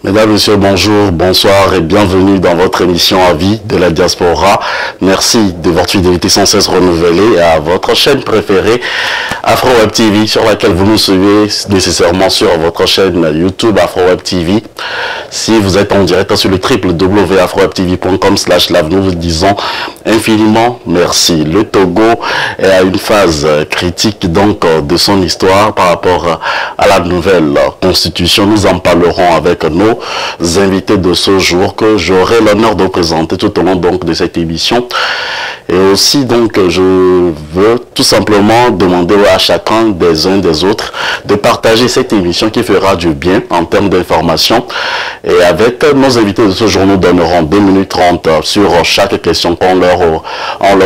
Mesdames, Messieurs, bonjour, bonsoir et bienvenue dans votre émission Avis de la diaspora. Merci de votre fidélité sans cesse renouvelée à votre chaîne préférée, Afro Web TV, sur laquelle vous nous suivez nécessairement sur votre chaîne YouTube Afro Web TV. Si vous êtes en direct sur le www.afrowebtv.com/live, nous vous disons infiniment merci. Le Togo est à une phase critique donc de son histoire par rapport à la nouvelle constitution. Nous en parlerons avec nos invités de ce jour que j'aurai l'honneur de présenter tout au long donc de cette émission. Et aussi donc je veux tout simplement demander à chacun des uns des autres de partager cette émission qui fera du bien en termes d'information. Et avec nos invités de ce jour, nous donnerons 2 minutes 30 sur chaque question qu'on leur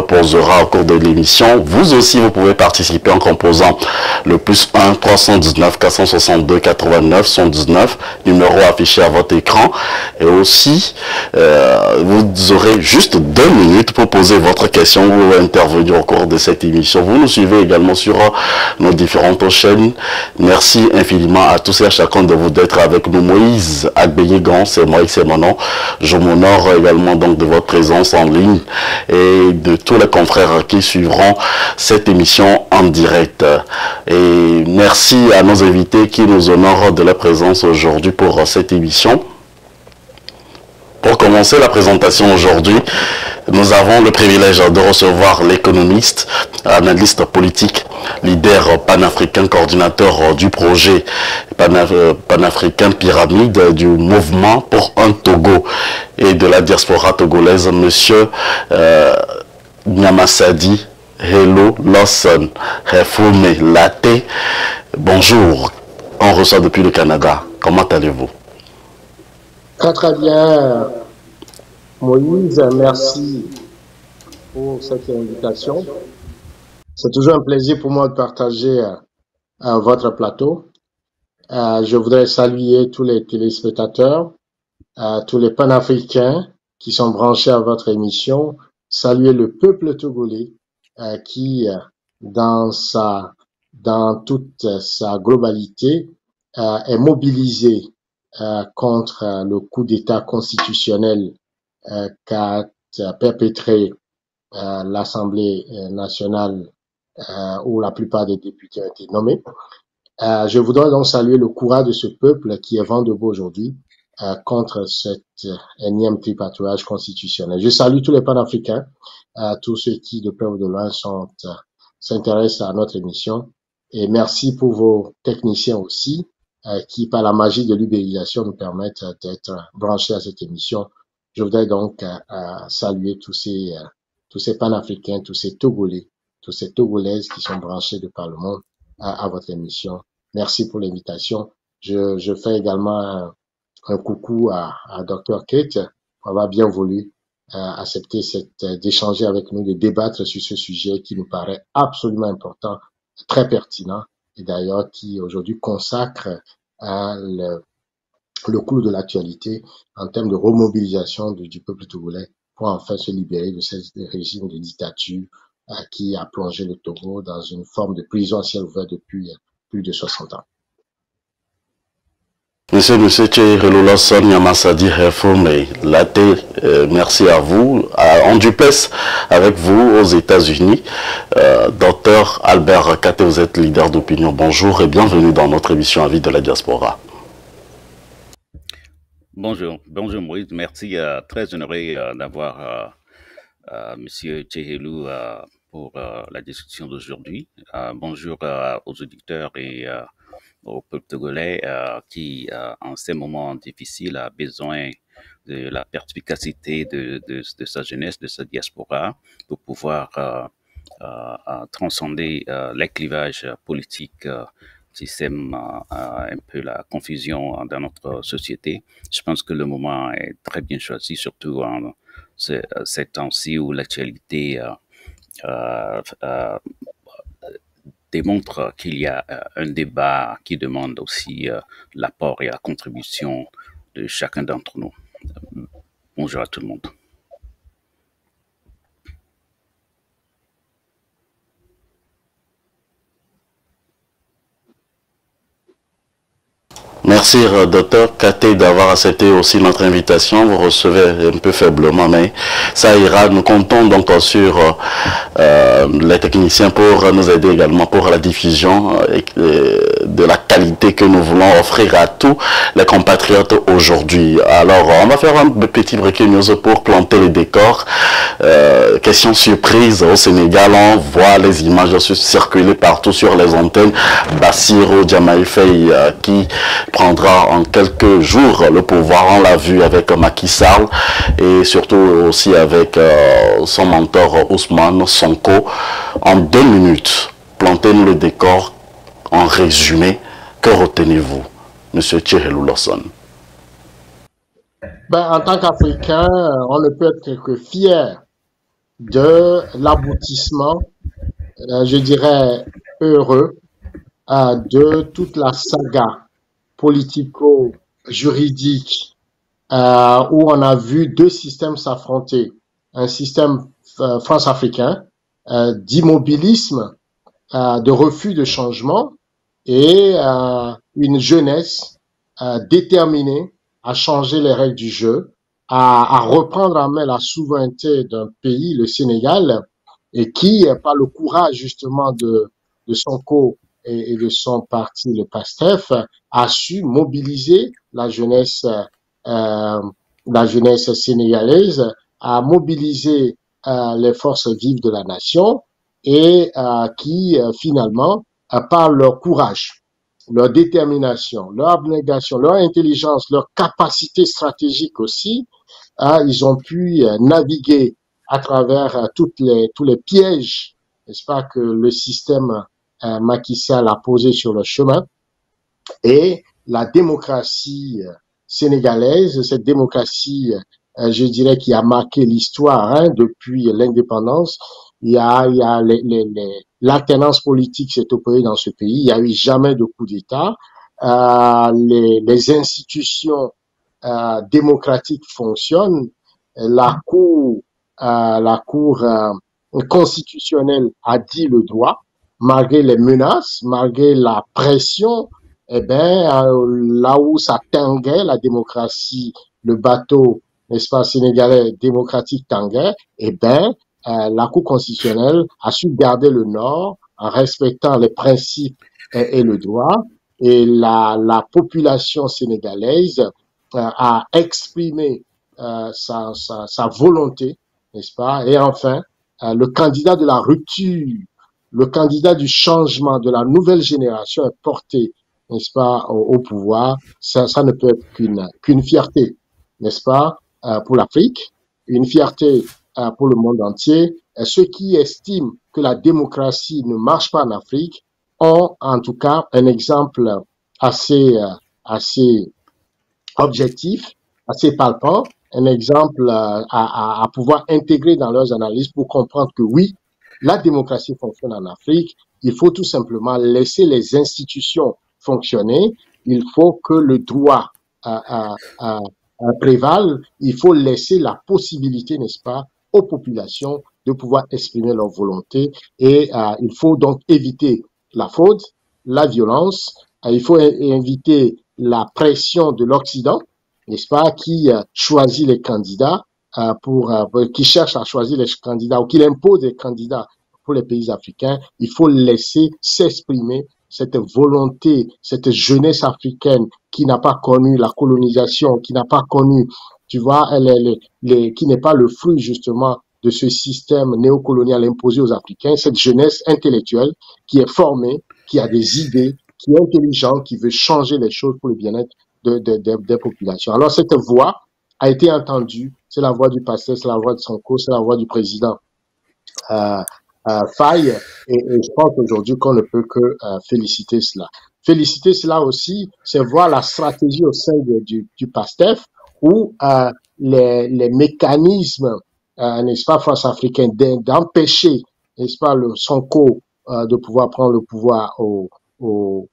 posera au cours de l'émission. Vous aussi, vous pouvez participer en composant le +1 319 462 89 119, numéro affiché à votre écran. Et aussi, vous aurez juste 2 minutes pour poser votre question ou intervenir au cours de cette émission. Vous nous suivez également sur nos différentes chaînes. Merci infiniment à tous et à chacun de vous d'être avec nous. Moïse Agbeyegan, c'est moi, c'est mon nom. Je m'honore également donc de votre présence en ligne et de tous les confrères qui suivront cette émission en direct. Et merci à nos invités qui nous honorent de la présence aujourd'hui pour cette émission. Pour commencer la présentation aujourd'hui, nous avons le privilège de recevoir l'économiste, analyste politique, leader panafricain, coordinateur du projet panafricain Pyramide du mouvement pour un Togo et de la diaspora togolaise, monsieur Nyamasadi Hello Lawson Refume Laté. Bonjour, on reçoit depuis le Canada. Comment allez-vous? Très très bien, Moïse, merci pour cette invitation. C'est toujours un plaisir pour moi de partager votre plateau. Je voudrais saluer tous les téléspectateurs, tous les panafricains qui sont branchés à votre émission, saluer le peuple togolais qui, dans toute sa globalité, est mobilisé contre le coup d'État constitutionnel qu'a perpétré l'Assemblée nationale où la plupart des députés ont été nommés. Je voudrais donc saluer le courage de ce peuple qui est vent debout aujourd'hui contre cet énième tripatouillage constitutionnel. Je salue tous les panafricains, tous ceux qui de près ou de loin s'intéressent à notre émission, et merci pour vos techniciens aussi qui, par la magie de l'ubérisation, nous permettent d'être branchés à cette émission. Je voudrais donc saluer tous ces panafricains, tous ces Togolais, tous ces Togolaises qui sont branchés de par le monde à votre émission. Merci pour l'invitation. Je fais également un coucou à Dr. Kate pour avoir bien voulu accepter d'échanger avec nous, de débattre sur ce sujet qui nous paraît absolument important, très pertinent, et d'ailleurs qui aujourd'hui consacre le cours de l'actualité en termes de remobilisation du peuple togolais pour enfin se libérer de ce régime de dictature qui a plongé le Togo dans une forme de prison à ciel ouvert depuis plus de 60 ans. Monsieur Thierry Lawson Nyamasadi Refume Laté, merci à vous. En duplex avec vous aux États-Unis, Dr Albert Kate, vous êtes leader d'opinion. Bonjour et bienvenue dans notre émission Avis de la diaspora. Bonjour Moïse, merci, très honoré d'avoir Monsieur Tchehelou pour la discussion d'aujourd'hui. Bonjour aux auditeurs et au peuple togolais qui, en ces moments difficiles, a besoin de la perspicacité de sa jeunesse, de sa diaspora, pour pouvoir transcender les clivages politiques qui sèment un peu la confusion dans notre société. Je pense que le moment est très bien choisi, surtout en ces temps-ci où l'actualité démontre qu'il y a un débat qui demande aussi l'apport et la contribution de chacun d'entre nous. Bonjour à tout le monde. Merci, docteur Katé, d'avoir accepté aussi notre invitation. Vous recevez un peu faiblement, mais ça ira. Nous comptons donc sur les techniciens pour nous aider également pour la diffusion de la qualité que nous voulons offrir à tous les compatriotes aujourd'hui. Alors, on va faire un petit breaking news pour planter les décors. Question surprise, au Sénégal, on voit les images circuler partout sur les antennes. Bassirou Diomaye Faye qui prendra en quelques jours le pouvoir. On l'a vu avec Macky Sall et surtout aussi avec son mentor Ousmane Sonko. En 2 minutes, plantez-nous le décor. En résumé, que retenez-vous, Monsieur Tchehelou Lawson? En tant qu'Africain, on ne peut être que fier de l'aboutissement, je dirais heureux, de toute la saga politico-juridique où on a vu 2 systèmes s'affronter. Un système france-africain d'immobilisme, de refus de changement et une jeunesse déterminée à changer les règles du jeu, à reprendre en main la souveraineté d'un pays, le Sénégal, et qui, par le courage justement de Sonko et de son parti, le PASTEF, a su mobiliser la jeunesse sénégalaise, a mobilisé les forces vives de la nation et qui finalement, par leur courage, leur détermination, leur abnégation, leur intelligence, leur capacité stratégique aussi, ils ont pu naviguer à travers tous les pièges, n'est-ce pas, que le système Macky Sall a posé sur le chemin. Et la démocratie sénégalaise, cette démocratie, je dirais, qui a marqué l'histoire depuis l'indépendance, il y a l'alternance politique s'est opérée dans ce pays, il n'y a eu jamais de coup d'État, les institutions démocratiques fonctionnent, la cour constitutionnelle a dit le droit, malgré les menaces, malgré la pression. Là où ça tanguait, la démocratie, le bateau, n'est-ce pas, sénégalais démocratique tanguait, la Cour constitutionnelle a su garder le nord en respectant les principes et le droit, et la population sénégalaise a exprimé sa volonté, n'est-ce pas, et enfin, le candidat de la rupture, le candidat du changement, de la nouvelle génération est porté, n'est-ce pas, au pouvoir. Ça ne peut être qu'une fierté, n'est-ce pas, pour l'Afrique, une fierté pour le monde entier. Ceux qui estiment que la démocratie ne marche pas en Afrique ont en tout cas un exemple assez objectif, assez palpant, un exemple à pouvoir intégrer dans leurs analyses pour comprendre que oui, la démocratie fonctionne en Afrique. Il faut tout simplement laisser les institutions fonctionner. Il faut que le droit prévale. Il faut laisser la possibilité, n'est-ce pas, aux populations de pouvoir exprimer leur volonté. Et il faut donc éviter la fraude, la violence. Il faut éviter la pression de l'Occident, n'est-ce pas, qui choisit les candidats qui cherche à choisir les candidats ou qui impose des candidats pour les pays africains. Il faut laisser s'exprimer cette volonté, cette jeunesse africaine qui n'a pas connu la colonisation, qui n'a pas connu, tu vois, qui n'est pas le fruit justement de ce système néocolonial imposé aux Africains, cette jeunesse intellectuelle qui est formée, qui a des idées, qui est intelligente, qui veut changer les choses pour le bien-être des populations. Alors cette voix a été entendue, c'est la voix du pasteur, c'est la voix de Sonko, c'est la voix du président Faye, et je pense aujourd'hui qu'on ne peut que féliciter cela. Féliciter cela aussi, c'est voir la stratégie au sein du PASTEF où les mécanismes, n'est-ce pas, france-africains, d'empêcher, n'est-ce pas, le Sonko de pouvoir prendre le pouvoir au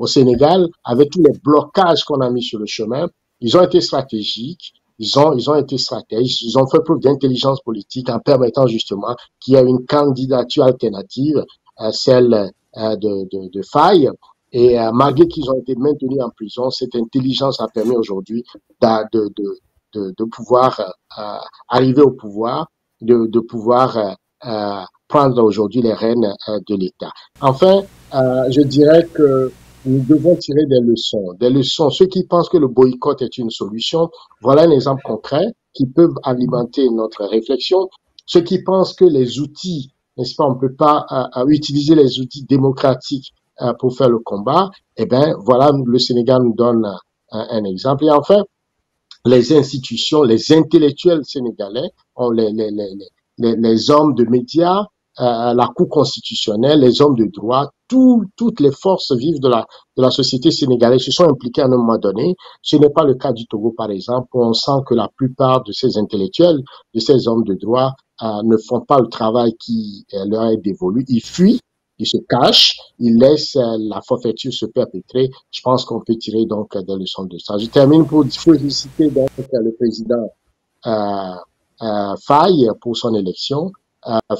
Sénégal, avec tous les blocages qu'on a mis sur le chemin, ils ont été stratégiques, ils ont été stratèges, ils ont fait preuve d'intelligence politique en permettant justement qu'il y ait une candidature alternative, celle de Faye, Et malgré qu'ils ont été maintenus en prison, cette intelligence a permis aujourd'hui de pouvoir arriver au pouvoir, de pouvoir prendre aujourd'hui les rênes de l'État. Enfin, je dirais que nous devons tirer des leçons. Des leçons. Ceux qui pensent que le boycott est une solution, voilà un exemple concret qui peut alimenter notre réflexion. Ceux qui pensent que les outils, n'est-ce pas, on ne peut pas utiliser les outils démocratiques pour faire le combat, eh bien, voilà, le Sénégal nous donne un exemple. Et enfin, les institutions, les intellectuels sénégalais, les hommes de médias, la Cour constitutionnelle, les hommes de droit, toutes les forces vives de la société sénégalaise se sont impliquées à un moment donné. Ce n'est pas le cas du Togo, par exemple, où on sent que la plupart de ces intellectuels, de ces hommes de droit, ne font pas le travail qui leur est dévolu. Ils fuient, ils se cachent, ils laissent la forfaiture se perpétrer. Je pense qu'on peut tirer donc des leçons de ça. Je termine pour féliciter donc le président euh, Faye pour son élection,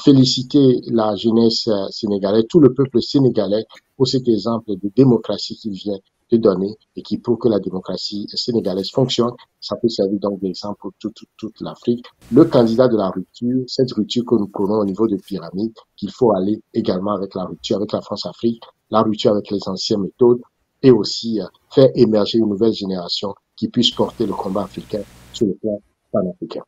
féliciter la jeunesse sénégalaise, tout le peuple sénégalais pour cet exemple de démocratie qu'il vient de donner et qui prouve que la démocratie sénégalaise fonctionne. Ça peut servir donc d'exemple pour toute l'Afrique. Le candidat de la rupture, cette rupture que nous prenons au niveau de pyramide, qu'il faut aller également avec la rupture avec la France-Afrique, la rupture avec les anciennes méthodes et aussi faire émerger une nouvelle génération qui puisse porter le combat africain sur le plan panafricain.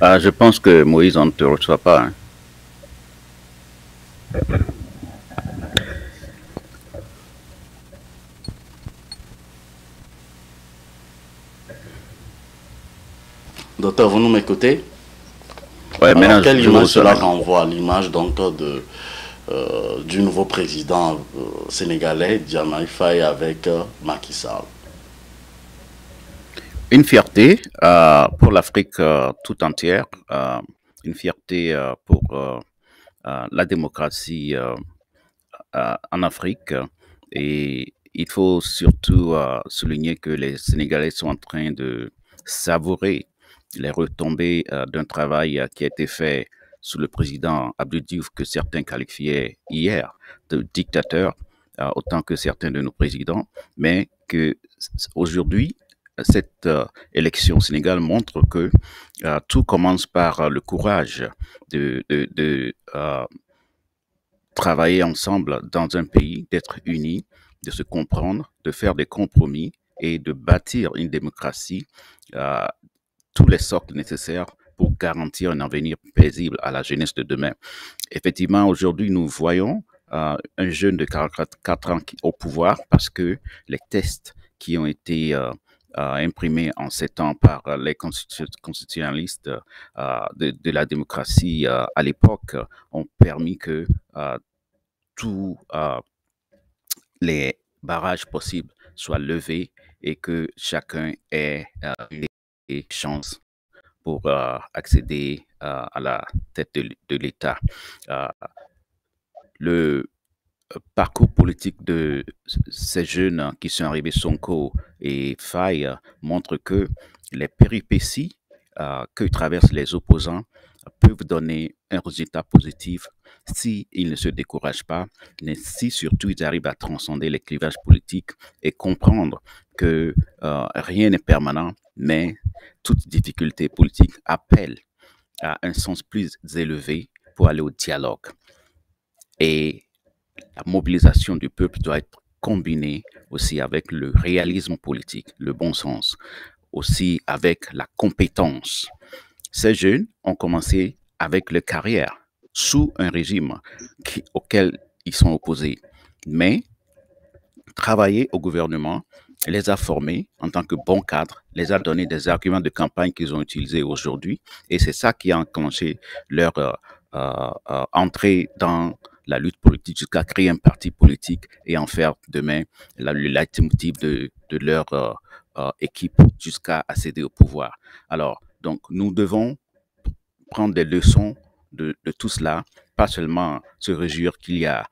Ah, je pense que Moïse, on ne te reçoit pas. Hein. Docteur, vous nous m'écoutez? Ouais, Alors, maintenant, quelle je vous image reçois cela maintenant. renvoie? L'image donc du nouveau président sénégalais, Diomaye Faye, avec Macky Sall. Une fierté pour l'Afrique tout entière, une fierté pour la démocratie en Afrique. Et il faut surtout souligner que les Sénégalais sont en train de savourer les retombées d'un travail qui a été fait sous le président Abdou Diouf, que certains qualifiaient hier de dictateur, autant que certains de nos présidents, mais que aujourd'hui, cette élection au Sénégal montre que tout commence par le courage de travailler ensemble dans un pays, d'être unis, de se comprendre, de faire des compromis et de bâtir une démocratie, euh, tous les socles nécessaires pour garantir un avenir paisible à la jeunesse de demain. Effectivement, aujourd'hui, nous voyons un jeune de 44 ans au pouvoir parce que les tests qui ont été imprimés en 7 ans par les constitutionnalistes de la démocratie à l'époque ont permis que tous les barrages possibles soient levés et que chacun ait une chance pour accéder à la tête de l'État. Euh, le parcours politique de ces jeunes qui sont arrivés, Sonko et Faye, montre que les péripéties que traversent les opposants peuvent donner un résultat positif s'ils ne se découragent pas, mais si surtout ils arrivent à transcender les clivages politiques et comprendre que rien n'est permanent, mais toute difficulté politique appelle à un sens plus élevé pour aller au dialogue. Et la mobilisation du peuple doit être combinée aussi avec le réalisme politique, le bon sens, aussi avec la compétence. Ces jeunes ont commencé avec leur carrière sous un régime auquel ils sont opposés, mais travailler au gouvernement les a formés en tant que bons cadres, les a donné des arguments de campagne qu'ils ont utilisés aujourd'hui, et c'est ça qui a enclenché leur entrée dans la lutte politique jusqu'à créer un parti politique et en faire demain le leitmotiv de leur équipe jusqu'à accéder au pouvoir. Alors, donc, nous devons prendre des leçons de tout cela, pas seulement se réjouir qu'il y a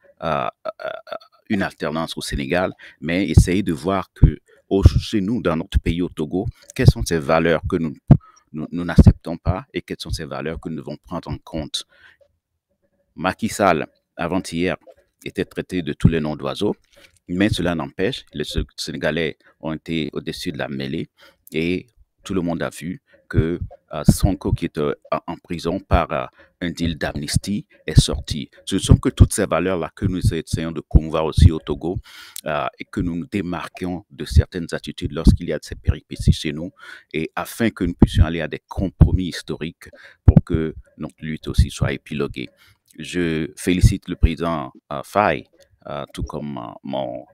une alternance au Sénégal, mais essayer de voir que chez nous, dans notre pays, au Togo, quelles sont ces valeurs que nous n'acceptons pas et quelles sont ces valeurs que nous devons prendre en compte. Macky Sall, avant-hier, était traité de tous les noms d'oiseaux, mais cela n'empêche, les Sénégalais ont été au-dessus de la mêlée et tout le monde a vu que Sonko, qui est en prison par un deal d'amnistie, est sorti. Ce ne sont que toutes ces valeurs-là que nous essayons de promouvoir aussi au Togo et que nous nous démarquons de certaines attitudes lorsqu'il y a de ces péripéties chez nous, et afin que nous puissions aller à des compromis historiques pour que notre lutte aussi soit épiloguée. Je félicite le président Faye, tout comme mon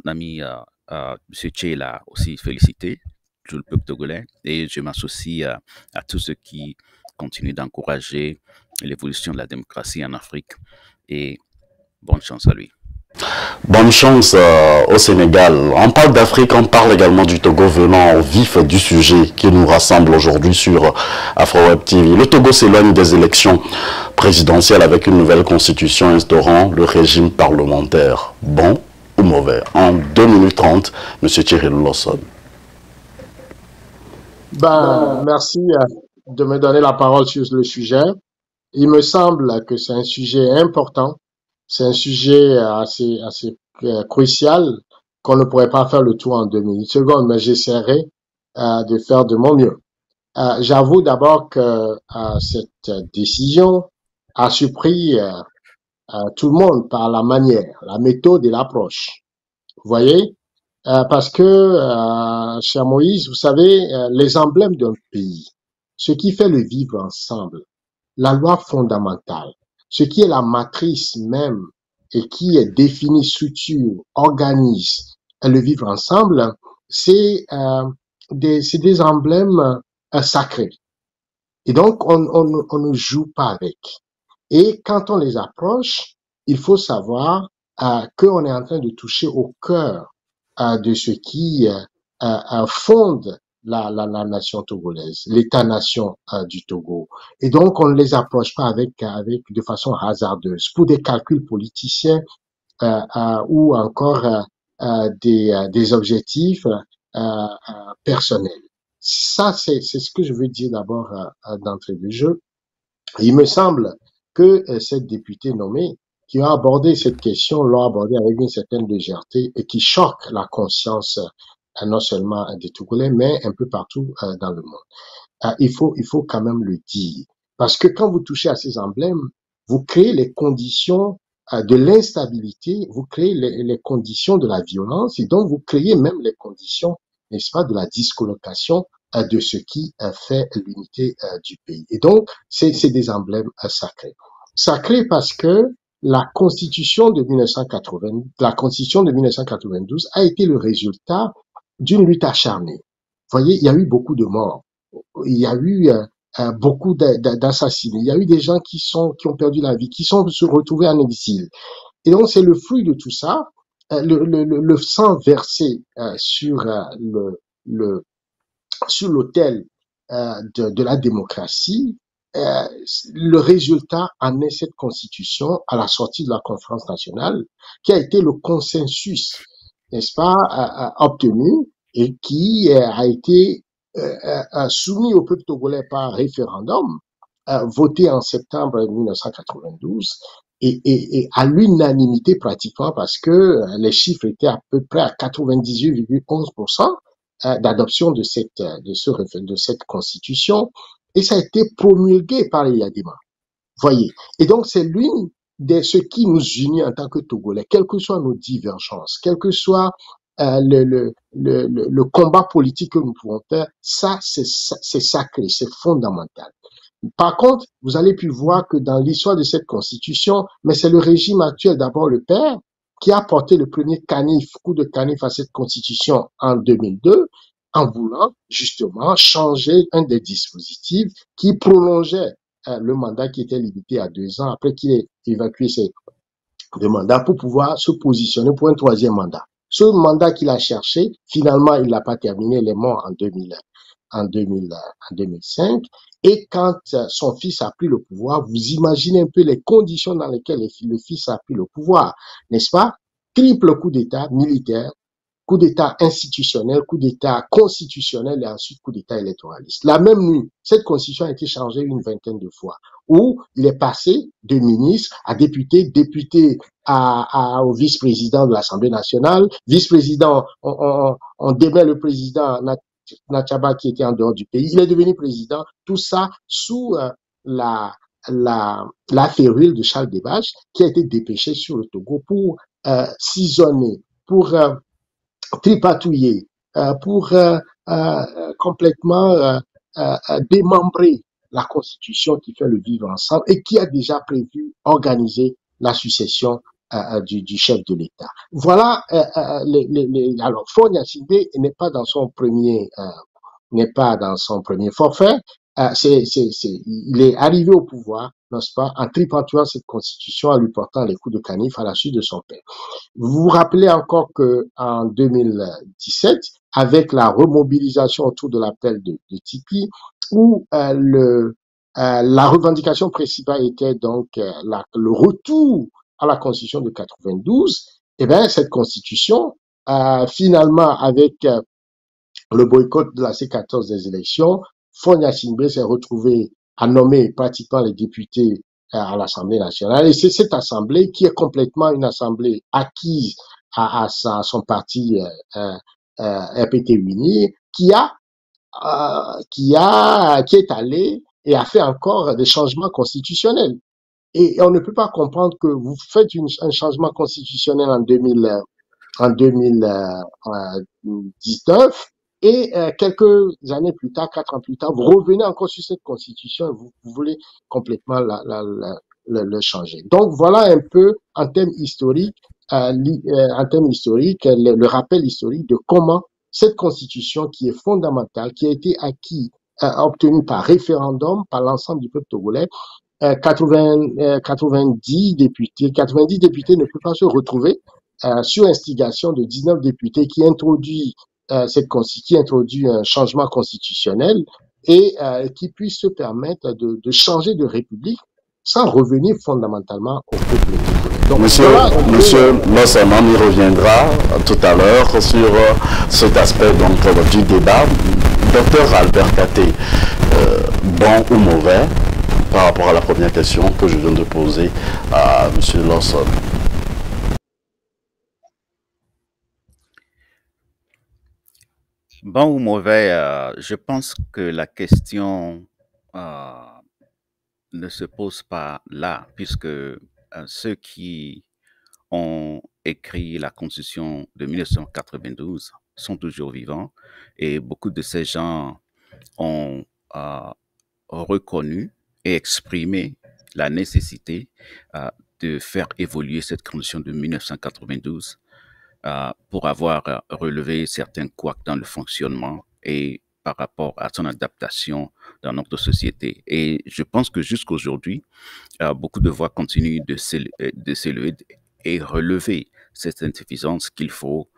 ami M. Tché l'a aussi félicité, tout le peuple togolais, et je m'associe à tous ceux qui continuent d'encourager l'évolution de la démocratie en Afrique, et bonne chance à lui. Bonne chance au Sénégal. On parle d'Afrique, on parle également du Togo, venant au vif du sujet qui nous rassemble aujourd'hui sur AfroWeb TV. Le Togo s'éloigne des élections présidentielles avec une nouvelle constitution instaurant le régime parlementaire. Bon ou mauvais? En 2 minutes 30, M. Thierry Lawson. Merci de me donner la parole sur le sujet. Il me semble que c'est un sujet important. C'est un sujet assez crucial qu'on ne pourrait pas faire le tour en 2 minutes secondes, mais j'essaierai de faire de mon mieux. J'avoue d'abord que cette décision a surpris tout le monde par la manière, la méthode et l'approche. Vous voyez, parce que, cher Moïse, vous savez, les emblèmes d'un pays, ce qui fait le vivre ensemble, la loi fondamentale, ce qui est la matrice même et qui est définit, structure, organise le vivre ensemble, c'est des emblèmes sacrés. Et donc, on ne joue pas avec. Et quand on les approche, il faut savoir qu'on est en train de toucher au cœur de ce qui fonde la nation togolaise, l'État-nation du Togo. Et donc, on ne les approche pas de façon hasardeuse, pour des calculs politiciens ou encore des objectifs personnels. Ça, c'est ce que je veux dire d'abord d'entrée de jeu. Il me semble que cette députée nommée qui a abordé cette question l'a abordée avec une certaine légèreté et qui choque la conscience non seulement des Togolais, mais un peu partout dans le monde. Il faut quand même le dire. Parce que quand vous touchez à ces emblèmes, vous créez les conditions de l'instabilité, vous créez les conditions de la violence et donc vous créez même les conditions, n'est-ce pas, de la discolocation de ce qui fait l'unité du pays. Et donc, c'est des emblèmes sacrés. Sacrés parce que la Constitution de 1992 a été le résultat d'une lutte acharnée. Vous voyez, il y a eu beaucoup de morts. Il y a eu beaucoup d'assassinats. Il y a eu des gens qui ont perdu la vie, qui sont se retrouvés en exil. Et donc, c'est le fruit de tout ça, le sang versé sur l'autel de la démocratie. Le résultat en est cette constitution à la sortie de la conférence nationale qui a été le consensus, n'est-ce pas, obtenu et qui a été soumis au peuple togolais par référendum, voté en septembre 1992 et à l'unanimité pratiquement parce que les chiffres étaient à peu près à 98,11% d'adoption de cette constitution et ça a été promulgué par les Yadima. Voyez. Et donc, c'est l'une de ce qui nous unit en tant que Togolais, quelles que soient nos divergences, quel que soit le combat politique que nous pouvons faire, ça, c'est sacré, c'est fondamental. Par contre, vous allez pu voir que dans l'histoire de cette constitution, mais c'est le régime actuel, d'abord le père, qui a porté le premier coup de canif à cette constitution en 2002, en voulant justement changer un des dispositifs qui prolongeait le mandat qui était limité à 2 ans après qu'il ait évacué ses deux mandats pour pouvoir se positionner pour un 3e mandat. Ce mandat qu'il a cherché, finalement, il n'a pas terminé, il est mort en 2005. Et quand son fils a pris le pouvoir, vous imaginez un peu les conditions dans lesquelles le fils a pris le pouvoir, n'est-ce pas? triple coup d'État militaire, coup d'État institutionnel, coup d'État constitutionnel et ensuite coup d'État électoraliste. La même nuit, cette constitution a été changée une vingtaine de fois, où il est passé de ministre à député, député au vice-président de l'Assemblée nationale, vice-président, on démet le président Nachaba qui était en dehors du pays, il est devenu président, tout ça sous la, la férule de Charles Debache qui a été dépêché sur le Togo pour sisonner, pour tripatouiller, pour complètement démembrer la Constitution qui fait le vivre ensemble et qui a déjà prévu organiser la succession du chef de l'État. Voilà, alors Faure Gnassingbé n'est pas dans son premier forfait. Il est arrivé au pouvoir, n'est-ce pas, en tripatouillant cette constitution, en lui portant les coups de canif à la suite de son père. Vous vous rappelez encore que en 2017, avec la remobilisation autour de l'appel de Tipi, où la revendication principale était donc le retour à la constitution de 92, eh bien cette constitution, finalement avec le boycott de la C14 des élections, Faure Gnassingbé s'est retrouvé à nommer pratiquement les députés à l'Assemblée nationale. Et c'est cette assemblée qui est complètement une assemblée acquise à son parti RPT Uni, qui est allé et a fait encore des changements constitutionnels. Et on ne peut pas comprendre que vous faites un changement constitutionnel en 2019 et quelques années plus tard, 4 ans plus tard, vous revenez encore sur cette constitution et vous voulez complètement le changer. Donc voilà un peu en termes historiques, le rappel historique de comment cette constitution qui est fondamentale, qui a été obtenue par référendum par l'ensemble du peuple togolais, 90 députés ne peuvent pas se retrouver sur instigation de 19 députés qui introduit un changement constitutionnel et qui puisse se permettre de changer de république sans revenir fondamentalement au peuple. Donc, monsieur Lawson, on y reviendra tout à l'heure sur cet aspect donc, du débat. Docteur Albert Katé, bon ou mauvais par rapport à la première question que je viens de poser à monsieur Lawson? Bon ou mauvais, je pense que la question ne se pose pas là, puisque ceux qui ont écrit la Constitution de 1992 sont toujours vivants et beaucoup de ces gens ont reconnu et exprimé la nécessité de faire évoluer cette Constitution de 1992 pour avoir relevé certains couacs dans le fonctionnement et par rapport à son adaptation dans notre société. Et je pense que jusqu'aujourd'hui, beaucoup de voix continuent de s'élever et relever cette insuffisance qu'il faut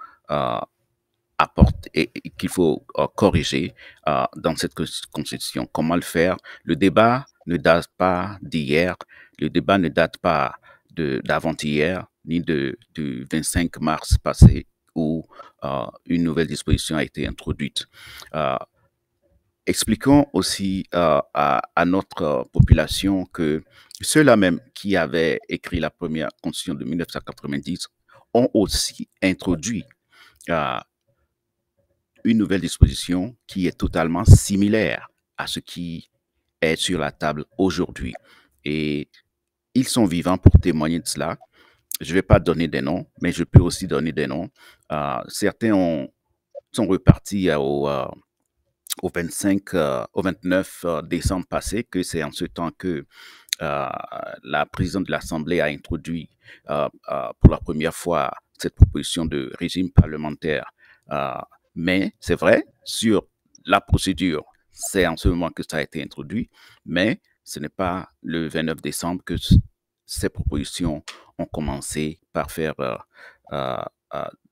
apporter et qu'il faut corriger dans cette constitution. Comment le faire? Le débat ne date pas d'hier, le débat ne date pas d'avant-hier, ni du 25 mars passé où une nouvelle disposition a été introduite. Expliquons aussi à notre population que ceux-là même qui avaient écrit la première constitution de 1990 ont aussi introduit une nouvelle disposition qui est totalement similaire à ce qui est sur la table aujourd'hui. Et ils sont vivants pour témoigner de cela. Je ne vais pas donner des noms, mais je peux aussi donner des noms. Certains sont repartis au 29 décembre passé, que c'est en ce temps que la présidente de l'Assemblée a introduit pour la première fois cette proposition de régime parlementaire. Mais c'est vrai, sur la procédure, c'est en ce moment que ça a été introduit, mais ce n'est pas le 29 décembre que ces propositions ont commencé par faire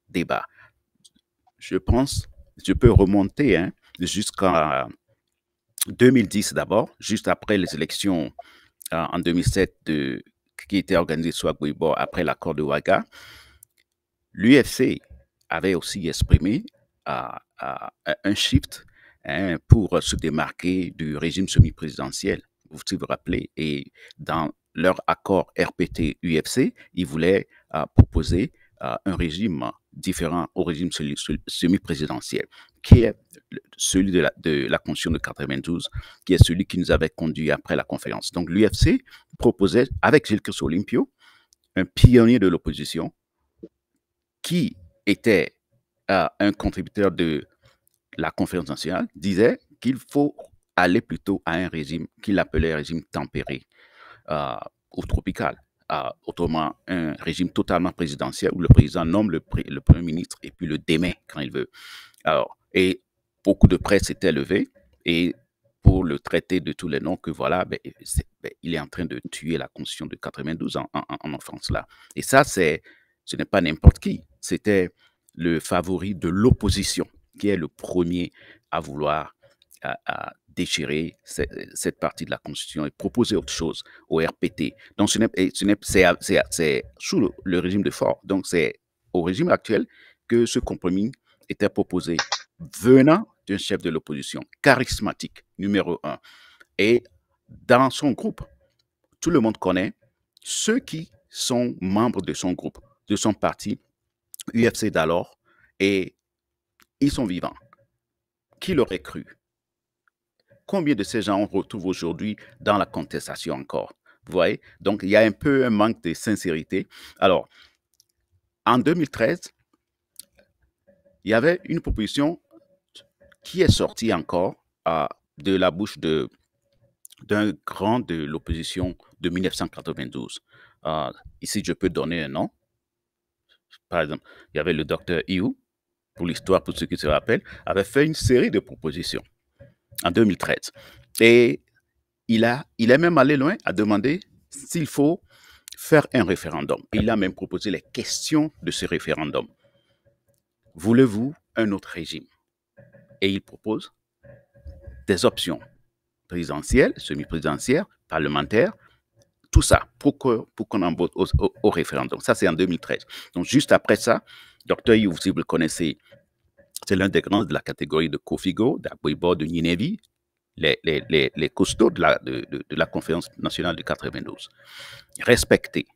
débat. Je pense, je peux remonter jusqu'en 2010 d'abord, juste après les élections en 2007 qui étaient organisées sur Agboibo après l'accord de Ouaga. l'UFC avait aussi exprimé un shift, hein, pour se démarquer du régime semi-présidentiel, si vous vous rappelez. Et dans leur accord RPT-UFC, ils voulaient proposer un régime différent au régime semi-présidentiel, qui est celui de la Constitution de 92, qui est celui qui nous avait conduit après la conférence. Donc l'UFC proposait, avec Gilles Olympio, un pionnier de l'opposition, qui était un contributeur de la conférence nationale, disait qu'il faut aller plutôt à un régime qu'il appelait régime tempéré ou tropical. Autrement, un régime totalement présidentiel où le président nomme le premier ministre et puis le démet quand il veut. Alors, et beaucoup de presse s'était levée et pour le traiter de tous les noms que voilà, il est en train de tuer la Constitution de 92 en France là. Et ça, ce n'est pas n'importe qui. C'était le favori de l'opposition qui est le premier à vouloir déchirer cette partie de la Constitution et proposer autre chose au RPT. Donc, c'est sous le régime de Faure. Donc, c'est au régime actuel que ce compromis était proposé venant d'un chef de l'opposition charismatique, numéro 1. Et dans son groupe, tout le monde connaît ceux qui sont membres de son groupe, de son parti, UFC d'alors, et ils sont vivants. Qui l'aurait cru? Combien de ces gens on retrouve aujourd'hui dans la contestation encore? Vous voyez? Donc, il y a un peu un manque de sincérité. Alors, en 2013, il y avait une proposition qui est sortie encore de la bouche d'un grand de l'opposition de 1992. Ici, je peux donner un nom. Par exemple, il y avait le docteur Iou, pour l'histoire, pour ceux qui se rappellent, avait fait une série de propositions en 2013. Et il est même allé loin à demander s'il faut faire un référendum. Il a même proposé les questions de ce référendum. Voulez-vous un autre régime? Et il propose des options présidentielles, semi-présidentielles, parlementaires, tout ça pour qu'on en vote au référendum. Ça, c'est en 2013. Donc, juste après ça, Dr. Iou, si vous le connaissez, c'est l'un des grands de la catégorie de Kofigo, d'Aboibo, de Ninevi, les costauds de la conférence nationale de 92. Respecté,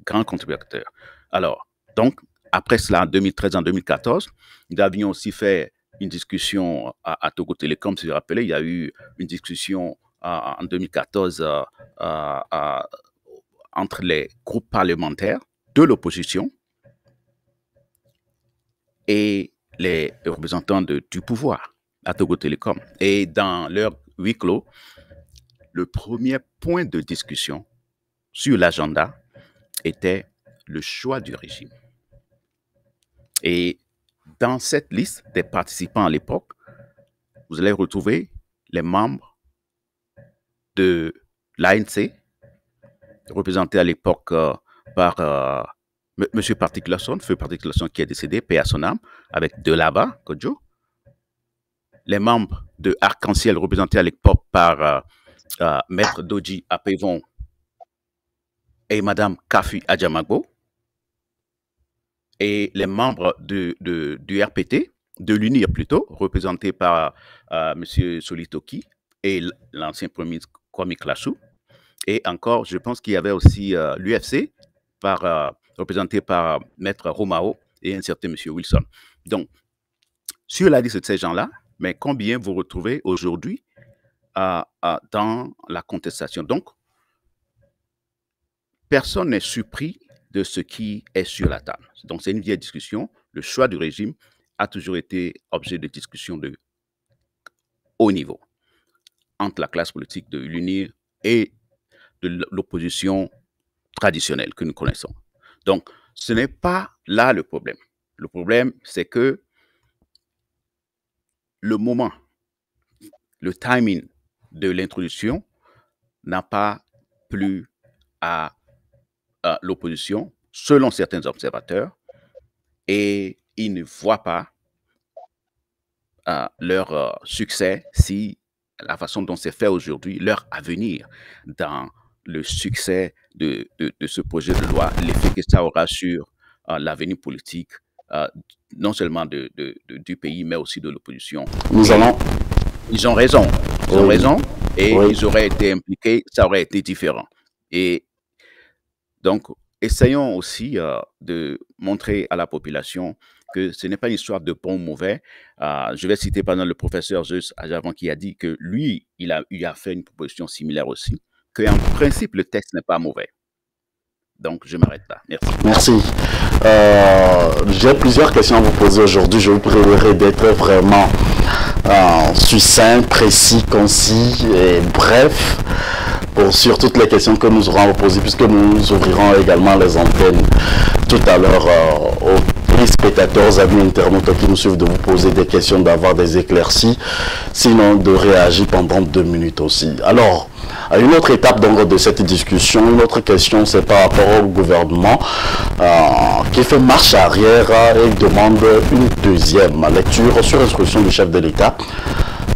grand contributeur. Alors, donc, après cela, en 2013, en 2014, nous avions aussi fait une discussion à Togo Télécom, si vous vous rappelez, il y a eu une discussion en 2014 entre les groupes parlementaires de l'opposition et les représentants du pouvoir à Togo Télécom. Et dans leur huis clos, le premier point de discussion sur l'agenda était le choix du régime. Et dans cette liste des participants à l'époque, vous allez retrouver les membres de l'ANC, représentés à l'époque par M. Patrick Lasson, feu Patrick Lasson qui est décédé, paix à son âme, avec Delaba Kodjo. Les membres de Arc-en-Ciel, représentés à l'époque par Maître Doji Apevon et Madame Kafi Adjamagbo. Et les membres du RPT, de l'UNIR plutôt, représentés par M. Solitoki et l'ancien premier ministre Kwame Klasu. Et encore, je pense qu'il y avait aussi l'UFC, représenté par Maître Romao et un certain M. Wilson. Donc, sur la liste de ces gens-là, mais combien vous retrouvez aujourd'hui dans la contestation? Donc, personne n'est surpris de ce qui est sur la table. Donc, c'est une vieille discussion. Le choix du régime a toujours été objet de discussion de haut niveau entre la classe politique de l'UNIR et de l'opposition traditionnelle que nous connaissons. Donc, ce n'est pas là le problème. Le problème, c'est que le moment, le timing de l'introduction n'a pas plu à l'opposition, selon certains observateurs, et ils ne voient pas leur succès si la façon dont c'est fait aujourd'hui, leur avenir dans le succès de ce projet de loi, l'effet que ça aura sur l'avenir politique non seulement du pays, mais aussi de l'opposition. Nous Et allons... ils ont raison. Ils ont Oui, raison et oui. ils auraient été impliqués, ça aurait été différent. Et donc, essayons aussi de montrer à la population que ce n'est pas une histoire de bon ou mauvais. Je vais citer par exemple le professeur Zeus Ajavon qui a dit que lui, il a fait une proposition similaire aussi, qu'en principe, le texte n'est pas mauvais. Donc, je m'arrête là. Merci. Merci. J'ai plusieurs questions à vous poser aujourd'hui. Je vous prierai d'être vraiment succinct, précis, concis et bref sur toutes les questions que nous aurons à vous poser, puisque nous ouvrirons également les antennes tout à l'heure aux téléspectateurs, amis internautes qui nous suivent, de vous poser des questions, d'avoir des éclaircies, sinon de réagir pendant 2 minutes aussi. Alors, à une autre étape donc de cette discussion, une autre question, c'est par rapport au gouvernement qui fait marche arrière et demande une deuxième lecture sur instruction du chef de l'État.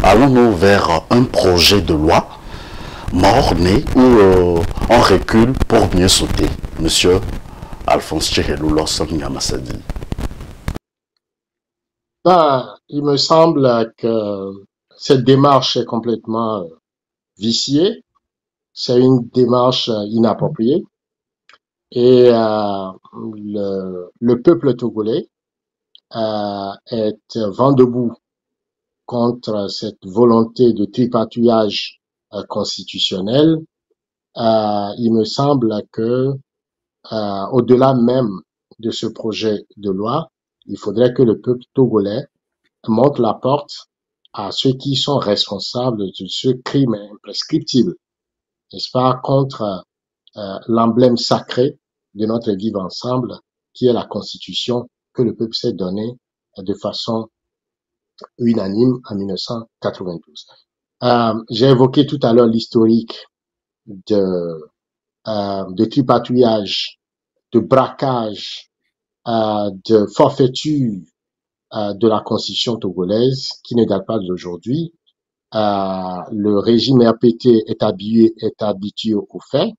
Allons-nous vers un projet de loi mort-né ou on recule pour mieux sauter? Monsieur Alphonse Tchihelou Lawson Yamassadi. Il me semble que cette démarche est complètement viciée. C'est une démarche inappropriée. Et le peuple togolais est vent debout contre cette volonté de tripatouillage constitutionnel. Il me semble que au-delà même de ce projet de loi, il faudrait que le peuple togolais montre la porte à ceux qui sont responsables de ce crime imprescriptible, n'est-ce pas, contre l'emblème sacré de notre vivre ensemble, qui est la Constitution que le peuple s'est donnée de façon unanime en 1992. J'ai évoqué tout à l'heure l'historique de tripatouillage, de braquage, de forfaiture de la Constitution togolaise, qui ne date pas d'aujourd'hui. Le régime RPT est habitué au fait.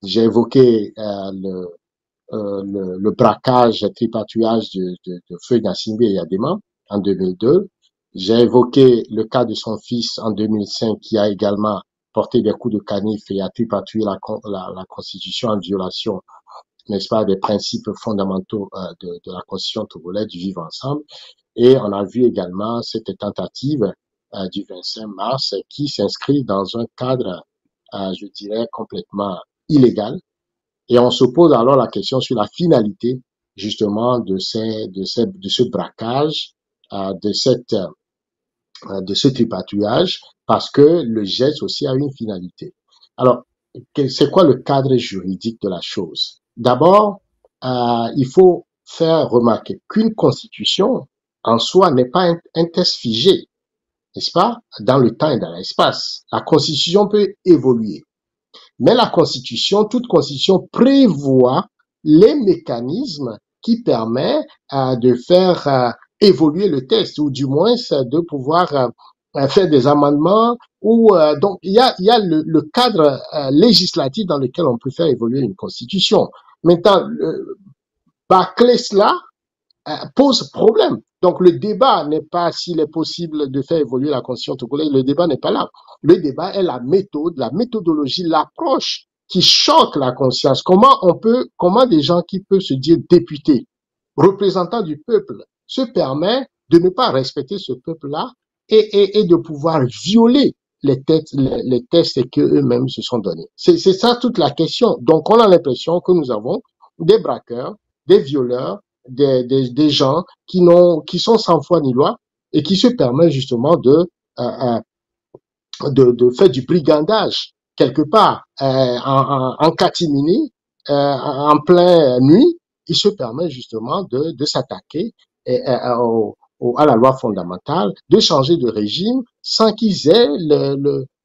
J'ai évoqué le braquage, le tripatouillage de Feu Gnassingbé et Yadema en 2002. J'ai évoqué le cas de son fils en 2005 qui a également porté des coups de canif et a tripatouillé la Constitution en violation, n'est-ce pas, des principes fondamentaux de la Constitution togolaise du vivre ensemble. Et on a vu également cette tentative du 25 mars qui s'inscrit dans un cadre, je dirais, complètement illégal. Et on se pose alors la question sur la finalité, justement, de ce braquage, de ce tripatouillage, parce que le geste aussi a une finalité. Alors, c'est quoi le cadre juridique de la chose? D'abord, il faut faire remarquer qu'une constitution, en soi, n'est pas un texte figé, n'est-ce pas, dans le temps et dans l'espace. La constitution peut évoluer. Mais la Constitution, toute Constitution prévoit les mécanismes qui permettent de faire évoluer le texte, ou du moins de pouvoir faire des amendements. Donc il y a le cadre législatif dans lequel on peut faire évoluer une Constitution. Maintenant, bâcler cela pose problème. Donc le débat n'est pas s'il est possible de faire évoluer la Constitution togolaise, le débat n'est pas là. Le débat est la méthode, la méthodologie, l'approche qui choque la conscience. Comment des gens qui peuvent se dire députés, représentants du peuple, se permettent de ne pas respecter ce peuple-là et de pouvoir violer les textes qu'eux-mêmes se sont donnés. C'est ça toute la question. Donc on a l'impression que nous avons des braqueurs, des violeurs, des gens qui sont sans foi ni loi et qui se permettent justement de faire du brigandage quelque part en catimini, en pleine nuit. Ils se permettent justement de s'attaquer à la loi fondamentale, de changer de régime sans qu'ils aient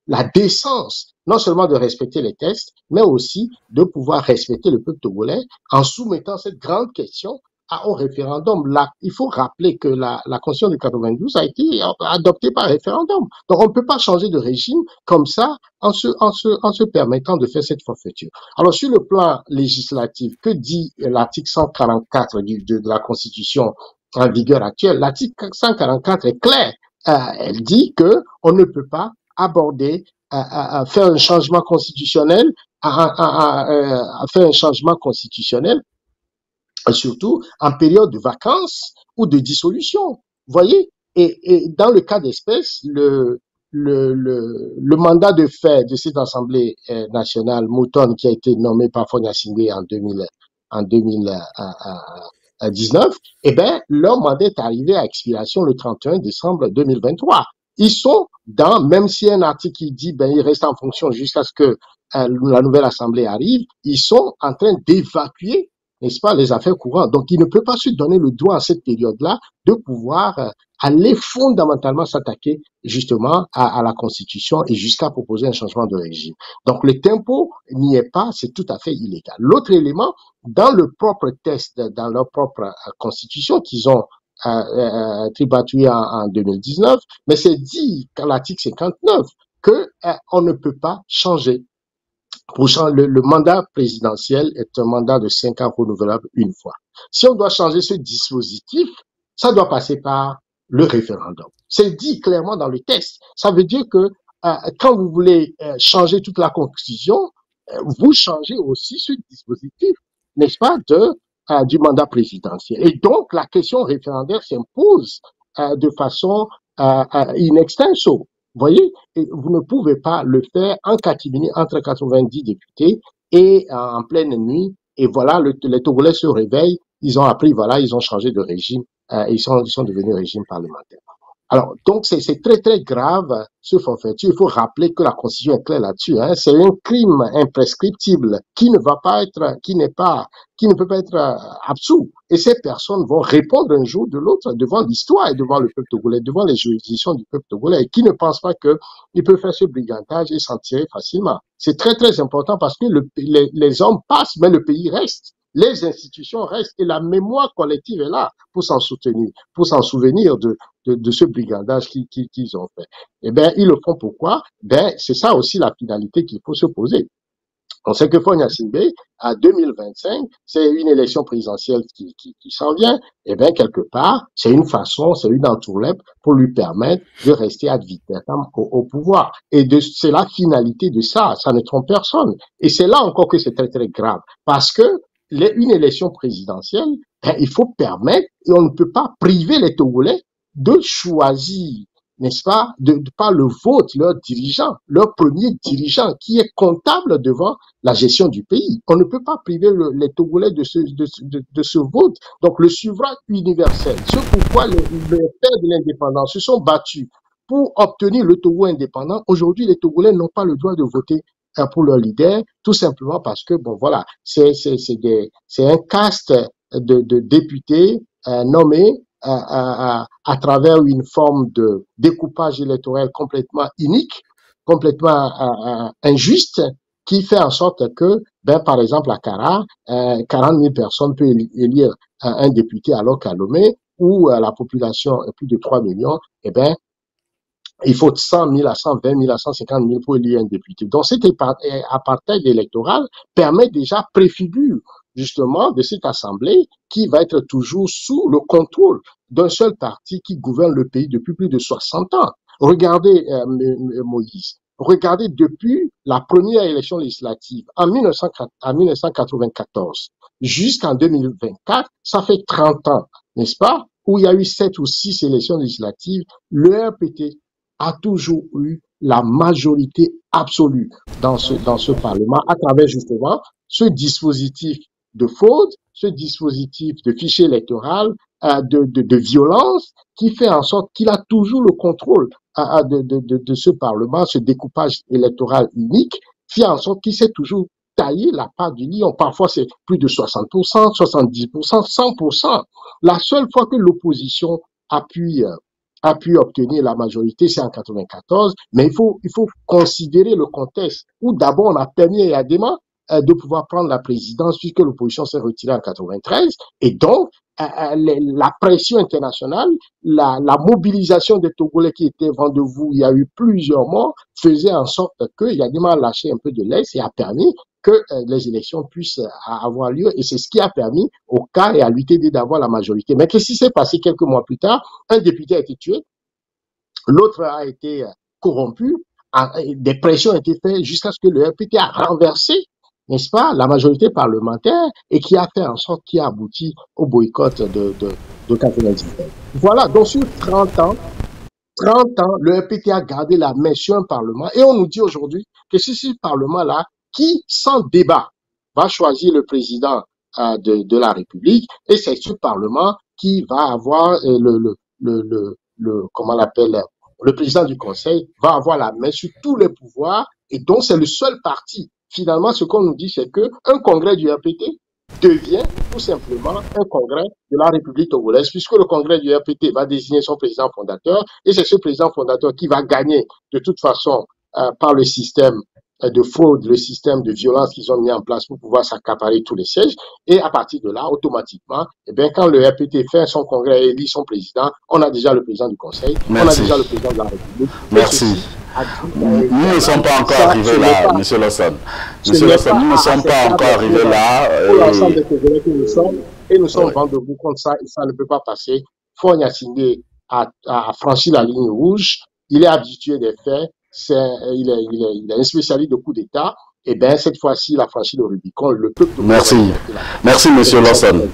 la décence, non seulement de respecter les textes, mais aussi de pouvoir respecter le peuple togolais en soumettant cette grande question au référendum. Là, il faut rappeler que la Constitution de 92 a été adoptée par référendum. Donc, on ne peut pas changer de régime comme ça en se permettant de faire cette forfaiture. Alors, sur le plan législatif, que dit l'article 144 de la Constitution en vigueur actuelle? L'article 144 est clair. Elle dit que on ne peut pas aborder à faire un changement constitutionnel, à faire un changement constitutionnel, surtout en période de vacances ou de dissolution. Vous voyez? Et dans le cas d'espèce, le mandat de fait de cette Assemblée nationale, Mouton, qui a été nommé par Fonia Singbe en 2019, eh ben, leur mandat est arrivé à expiration le 31 décembre 2023. Ils sont même si un article qui dit, ben, ils restent en fonction jusqu'à ce que la nouvelle Assemblée arrive, ils sont en train d'évacuer, n'est-ce pas, les affaires courantes. Donc, il ne peut pas se donner le droit à cette période-là de pouvoir aller fondamentalement s'attaquer justement à la Constitution et jusqu'à proposer un changement de régime. Donc, le tempo n'y est pas, c'est tout à fait illégal. L'autre élément, dans le propre test, dans leur propre Constitution qu'ils ont tribatué en 2019, mais c'est dit qu'à l'article 59 que on ne peut pas changer. Le mandat présidentiel est un mandat de 5 ans renouvelable une fois. Si on doit changer ce dispositif, ça doit passer par le référendum. C'est dit clairement dans le texte. Ça veut dire que quand vous voulez changer toute la Constitution, vous changez aussi ce dispositif, n'est-ce pas, du mandat présidentiel. Et donc, la question référendaire s'impose de façon in extenso. Vous voyez, et vous ne pouvez pas le faire en catimini entre 90 députés et en pleine nuit. Et voilà, les Togolais se réveillent, ils ont appris, voilà, ils ont changé de régime, ils sont devenus régime parlementaire. Alors, donc, c'est très, très grave, ce forfaiture. Il faut rappeler que la Constitution est claire là-dessus, hein. C'est un crime imprescriptible qui ne peut pas être absous. Et ces personnes vont répondre un jour de l'autre devant l'histoire et devant le peuple togolais, devant les juridictions du peuple togolais, et qui ne pensent pas qu'ils peuvent faire ce brigandage et s'en tirer facilement. C'est très, très important parce que les hommes passent, mais le pays reste. Les institutions restent et la mémoire collective est là pour s'en souvenir de ce brigandage qu'ils ont fait. Eh bien, ils le font pourquoi? Ben, c'est ça aussi la finalité qu'il faut se poser. On sait que Fonia Singbe, à 2025, c'est une élection présidentielle qui s'en vient. Eh bien, quelque part, c'est une façon, c'est une entourloupe pour lui permettre de rester ad vitam au pouvoir. Et c'est la finalité de ça. Ça ne trompe personne. Et c'est là encore que c'est très, très grave. Parce que une élection présidentielle, il faut permettre, et on ne peut pas priver les Togolais de choisir, n'est-ce pas, de par le vote, leur dirigeant, leur premier dirigeant, qui est comptable devant la gestion du pays. On ne peut pas priver les Togolais de ce vote. Donc, le souverain universel, c'est pourquoi les pères de l'indépendance se sont battus pour obtenir le Togo indépendant. Aujourd'hui, les Togolais n'ont pas le droit de voter pour leur leader, tout simplement parce que, bon, voilà, c'est un caste de députés nommés à travers une forme de découpage électoral complètement inique, complètement injuste, qui fait en sorte que, ben, par exemple, à Kara, 40 000 personnes peuvent élire un député, alors qu'à Lomé, où la population est plus de 3 millions, eh ben, il faut 100 000 à 120 000 à 150 000 pour élire un député. Donc, cet apartheid électoral permet déjà, préfigure justement de cette assemblée qui va être toujours sous le contrôle d'un seul parti qui gouverne le pays depuis plus de 60 ans. Regardez, Moïse, regardez depuis la première élection législative en 1994 jusqu'en 2024, ça fait 30 ans, n'est-ce pas, où il y a eu 7 ou 6 élections législatives, le RPT a toujours eu la majorité absolue dans ce Parlement à travers justement ce dispositif de fraude, ce dispositif de fichier électoral, de violence, qui fait en sorte qu'il a toujours le contrôle de ce Parlement, ce découpage électoral unique, fait en sorte qu'il s'est toujours taillé la part du lion. Parfois, c'est plus de 60%, 70%, 100%. La seule fois que l'opposition a pu obtenir la majorité, c'est en 94, mais il faut considérer le contexte où d'abord on a permis à Yadema de pouvoir prendre la présidence puisque l'opposition s'est retirée en 93. Et donc, la pression internationale, la mobilisation des Togolais qui étaient vent debout, il y a eu plusieurs morts, faisait en sorte que Yadima a lâché un peu de l'Est et a permis que les élections puissent avoir lieu. Et c'est ce qui a permis au cas et à l'UTD d'avoir la majorité. Mais qu'est-ce qui s'est passé quelques mois plus tard? Un député a été tué, l'autre a été corrompu, des pressions ont été faites jusqu'à ce que le RPT a renversé, n'est-ce pas, la majorité parlementaire et qui a fait en sorte qu'il a abouti au boycott de 97. Voilà, donc sur 30 ans, le RPT a gardé la main sur un parlement et on nous dit aujourd'hui que c'est ce parlement-là qui, sans débat, va choisir le président de la République et c'est ce parlement qui va avoir comment on l'appelle, le président du Conseil va avoir la main sur tous les pouvoirs et donc c'est le seul parti. Finalement, ce qu'on nous dit, c'est qu'un congrès du RPT devient tout simplement un congrès de la République togolaise, puisque le congrès du RPT va désigner son président fondateur, et c'est ce président fondateur qui va gagner de toute façon par le système de fraude, le système de violence qu'ils ont mis en place pour pouvoir s'accaparer tous les sièges. Et à partir de là, automatiquement, eh bien, quand le RPT fait son congrès et élit son président, on a déjà le président du Conseil, on a déjà le président de la République. Merci. Nous ne sommes pas encore arrivés là, M. Lawson. Monsieur Lawson, nous ne sommes pas encore arrivés là. Pour l'ensemble des Congolais que nous sommes, et nous sommes vent debout contre ça, et ça ne peut pas passer. Faure Gnassingbé a franchi la ligne rouge, il est habitué des faits, il est un spécialiste de coup d'État, et bien cette fois-ci, il a franchi le Rubicon, le peuple... Merci. Merci, M. Lawson.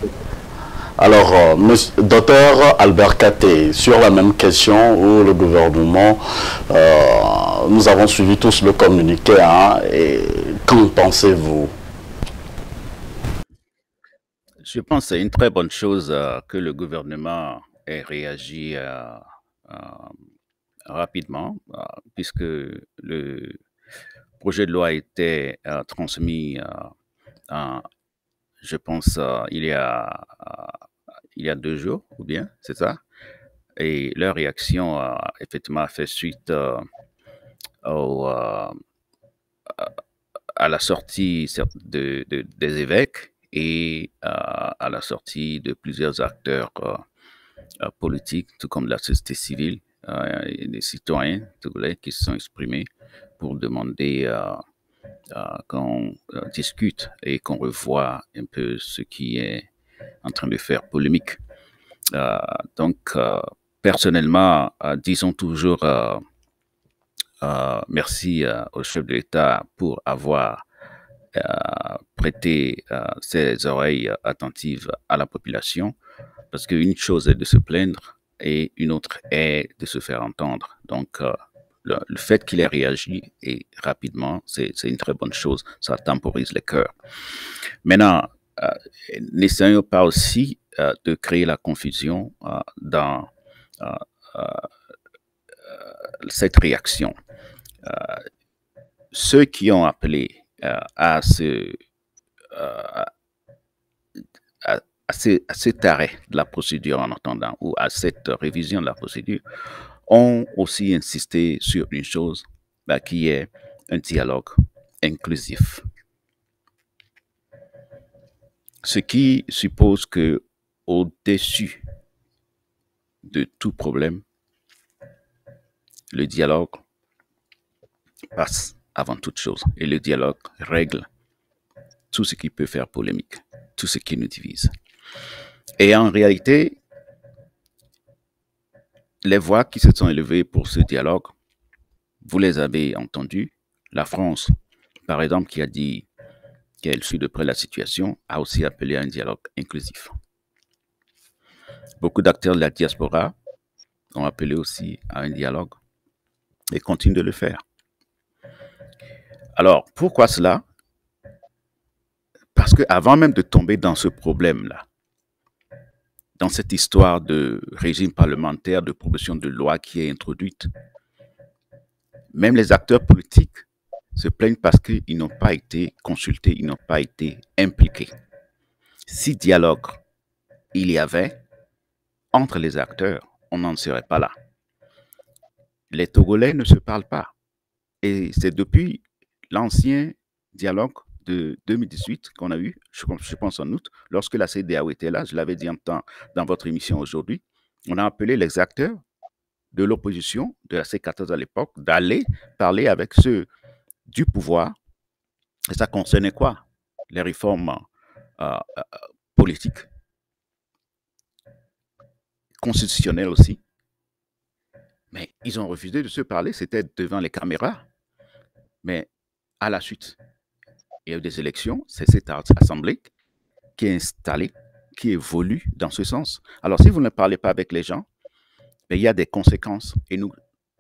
Alors, docteur Albert Katé, sur la même question où le gouvernement, nous avons suivi tous le communiqué, hein, et qu'en pensez-vous? Je pense que c'est une très bonne chose que le gouvernement ait réagi rapidement, puisque le projet de loi a été transmis, je pense, il y a 2 jours, ou bien, c'est ça? Et leur réaction, effectivement, a fait suite à la sortie des évêques et à la sortie de plusieurs acteurs politiques, tout comme la société civile et des citoyens togolais qui se sont exprimés pour demander qu'on discute et qu'on revoie un peu ce qui est en train de faire polémique. Donc, personnellement, disons toujours merci au chef de l'État pour avoir prêté ses oreilles attentives à la population, parce qu'une chose est de se plaindre et une autre est de se faire entendre. Donc, le fait qu'il ait réagi et rapidement, c'est une très bonne chose. Ça temporise les cœurs. Maintenant, n'essayons pas aussi de créer la confusion dans cette réaction. Ceux qui ont appelé à cet arrêt de la procédure en attendant ou à cette révision de la procédure ont aussi insisté sur une chose qui est un dialogue inclusif. Ce qui suppose que au-dessus de tout problème, le dialogue passe avant toute chose. Et le dialogue règle tout ce qui peut faire polémique, tout ce qui nous divise. Et en réalité, les voix qui se sont élevées pour ce dialogue, vous les avez entendues. La France, par exemple, qui a dit qu'elle suit de près la situation, a aussi appelé à un dialogue inclusif. Beaucoup d'acteurs de la diaspora ont appelé aussi à un dialogue et continuent de le faire. Alors, pourquoi cela? Parce qu'avant même de tomber dans ce problème-là, dans cette histoire de régime parlementaire, de proposition de loi qui est introduite, même les acteurs politiques se plaignent parce qu'ils n'ont pas été consultés, ils n'ont pas été impliqués. Si dialogue il y avait entre les acteurs, on n'en serait pas là. Les Togolais ne se parlent pas. Et c'est depuis l'ancien dialogue de 2018 qu'on a eu, je pense en août, lorsque la CEDEAO était là, je l'avais dit dans votre émission aujourd'hui, on a appelé les acteurs de l'opposition, de la C14 à l'époque, d'aller parler avec ceux du pouvoir. Et ça concernait quoi? Les réformes politiques, constitutionnelles aussi. Mais ils ont refusé de se parler, c'était devant les caméras. Mais à la suite, il y a eu des élections, c'est cette assemblée qui est installée, qui évolue dans ce sens. Alors, si vous ne parlez pas avec les gens, il y a des conséquences et nous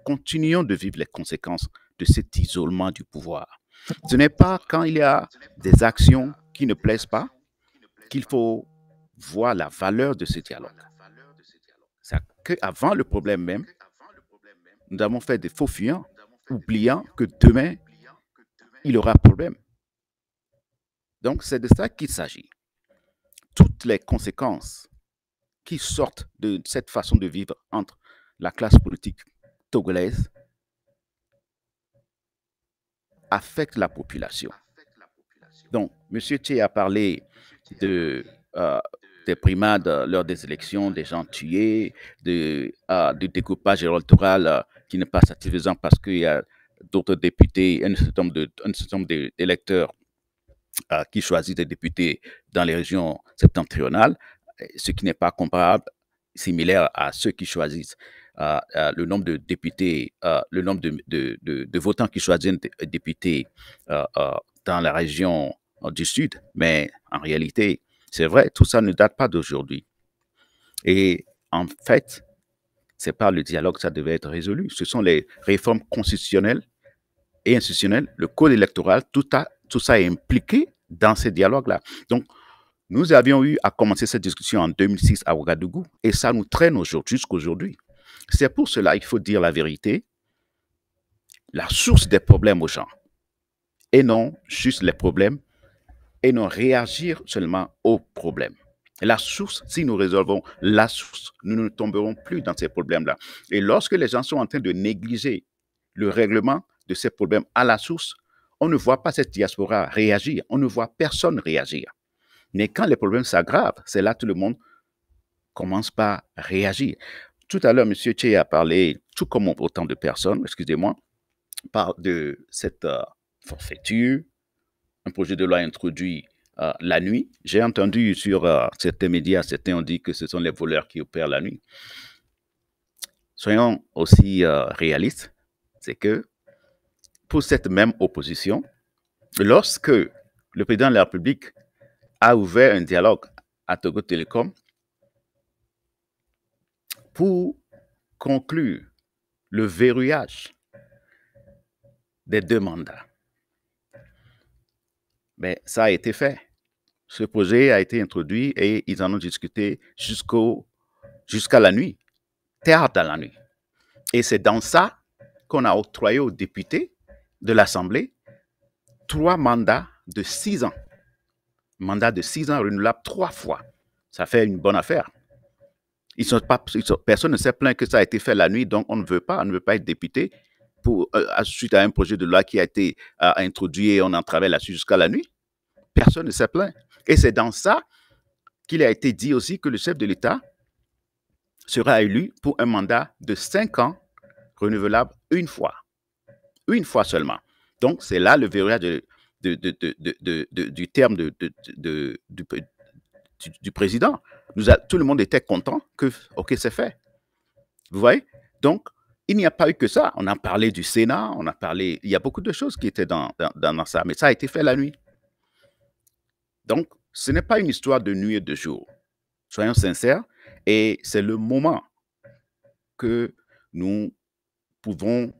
continuons de vivre les conséquences de cet isolement du pouvoir. Ce n'est pas quand il y a des actions qui ne plaisent pas qu'il faut voir la valeur de ce dialogue. C'est qu'avant le problème même, nous avons fait des faux fuyants, oubliant que demain, il y aura problème. Donc, c'est de ça qu'il s'agit. Toutes les conséquences qui sortent de cette façon de vivre entre la classe politique togolaise affectent la population. Donc, M. Tché a parlé des primades lors des élections, des gens tués, du découpage électoral qui n'est pas satisfaisant parce qu'il y a d'autres députés, un certain nombre d'électeurs qui choisissent des députés dans les régions septentrionales, ce qui n'est pas comparable, similaire à ceux qui choisissent le nombre de députés, le nombre de votants qui choisissent un député dans la région du Sud. Mais en réalité, c'est vrai, tout ça ne date pas d'aujourd'hui. Et en fait, c'est par le dialogue que ça devait être résolu. Ce sont les réformes constitutionnelles et institutionnelles, le code électoral, tout ça est impliqué dans ces dialogues-là. Donc, nous avions eu à commencer cette discussion en 2006 à Ouagadougou et ça nous traîne jusqu'aujourd'hui. C'est pour cela qu'il faut dire la vérité, la source des problèmes aux gens, et non juste les problèmes, et non réagir seulement aux problèmes. La source, si nous résolvons la source, nous ne tomberons plus dans ces problèmes-là. Et lorsque les gens sont en train de négliger le règlement de ces problèmes à la source, on ne voit pas cette diaspora réagir, on ne voit personne réagir. Mais quand les problèmes s'aggravent, c'est là que tout le monde commence par réagir. Tout à l'heure, M. Tché a parlé, tout comme autant de personnes, excusez-moi, parle de cette forfaiture, un projet de loi introduit la nuit. J'ai entendu sur certains médias, certains ont dit que ce sont les voleurs qui opèrent la nuit. Soyons aussi réalistes, c'est que pour cette même opposition, lorsque le président de la République a ouvert un dialogue à Togo Telecom pour conclure le verrouillage des 2 mandats. Mais ça a été fait. Ce projet a été introduit et ils en ont discuté jusqu'à la nuit, tard dans la nuit. Et c'est dans ça qu'on a octroyé aux députés de l'Assemblée 3 mandats de 6 ans. Mandat de 6 ans renouvelable 3 fois. Ça fait une bonne affaire. Personne ne s'est plaint que ça a été fait la nuit, donc on ne veut pas être député suite à un projet de loi qui a été introduit et on en travaille là-dessus jusqu'à la nuit. Personne ne s'est plaint. Et c'est dans ça qu'il a été dit aussi que le chef de l'État sera élu pour un mandat de 5 ans renouvelable une fois. Une fois seulement. Donc, c'est là le verrouillage du terme du président. Tout le monde était content que, OK, c'est fait. Vous voyez? Donc, il n'y a pas eu que ça. On a parlé du Sénat, il y a beaucoup de choses qui étaient dans ça, mais ça a été fait la nuit. Donc, ce n'est pas une histoire de nuit et de jour. Soyons sincères, et c'est le moment que nous pouvons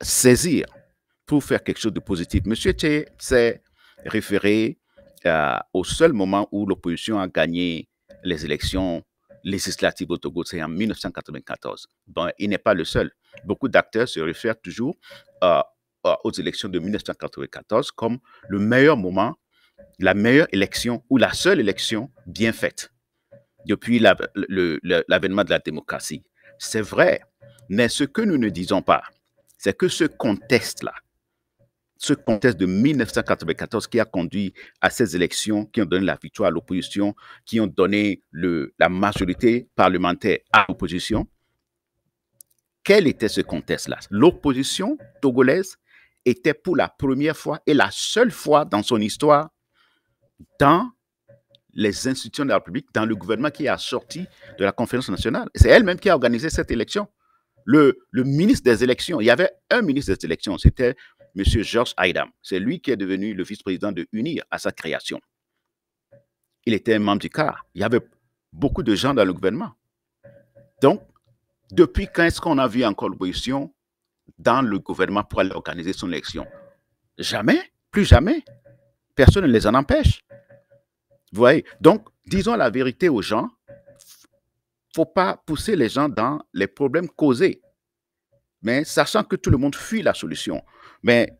saisir pour faire quelque chose de positif. M. Tché s'est référé au seul moment où l'opposition a gagné les élections législatives au Togo, c'est en 1994. Bon, il n'est pas le seul. Beaucoup d'acteurs se réfèrent toujours aux élections de 1994 comme le meilleur moment, la meilleure élection ou la seule élection bien faite depuis l'avènement de la démocratie. C'est vrai, mais ce que nous ne disons pas, c'est que ce contexte-là ce contexte de 1994 qui a conduit à ces élections qui ont donné la victoire à l'opposition, qui ont donné la majorité parlementaire à l'opposition. Quel était ce contexte-là? L'opposition togolaise était pour la première fois et la seule fois dans son histoire dans les institutions de la République, dans le gouvernement qui a sorti de la conférence nationale. C'est elle-même qui a organisé cette élection. Le ministre des élections, il y avait un ministre des élections, c'était M. Georges Aydam. C'est lui qui est devenu le vice-président de UNIR à sa création. Il était un membre du CAR. Il y avait beaucoup de gens dans le gouvernement. Donc, depuis quand est-ce qu'on a vu encore l'opposition dans le gouvernement pour aller organiser son élection? Jamais, plus jamais. Personne ne les en empêche. Vous voyez? Donc, disons la vérité aux gens. Il ne faut pas pousser les gens dans les problèmes causés. Mais sachant que tout le monde fuit la solution. Mais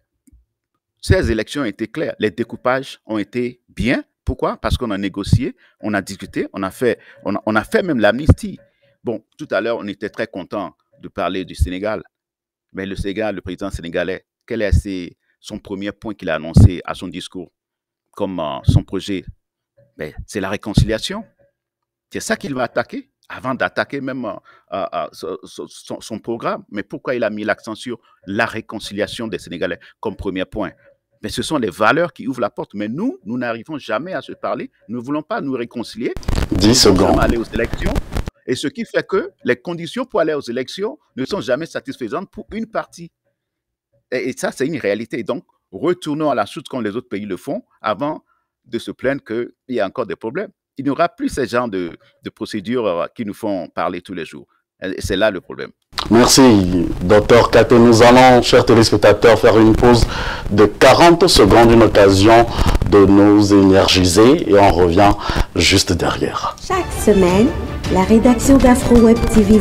ces élections ont été claires. Les découpages ont été bien. Pourquoi? Parce qu'on a négocié, on a discuté, on a fait même l'amnistie. Bon, tout à l'heure, on était très content de parler du Sénégal. Mais le Sénégal, le président sénégalais, quel est son premier point qu'il a annoncé à son discours comme son projet? C'est la réconciliation. C'est ça qu'il va attaquer avant d'attaquer même son programme. Mais pourquoi il a mis l'accent sur la réconciliation des Sénégalais comme premier point? Mais ce sont les valeurs qui ouvrent la porte. Mais nous n'arrivons jamais à se parler. Nous ne voulons pas nous réconcilier. 10 secondes. Aller aux élections. Et ce qui fait que les conditions pour aller aux élections ne sont jamais satisfaisantes pour une partie. Et ça, c'est une réalité. Donc, retournons à la source comme les autres pays le font avant de se plaindre qu'il y a encore des problèmes. Il n'y aura plus ces genres de procédures qui nous font parler tous les jours. Et c'est là le problème. Merci, Dr Katé. Nous allons, chers téléspectateurs, faire une pause de 40 secondes, une occasion de nous énergiser et on revient juste derrière. Chaque semaine, la rédaction d'Afro Web TV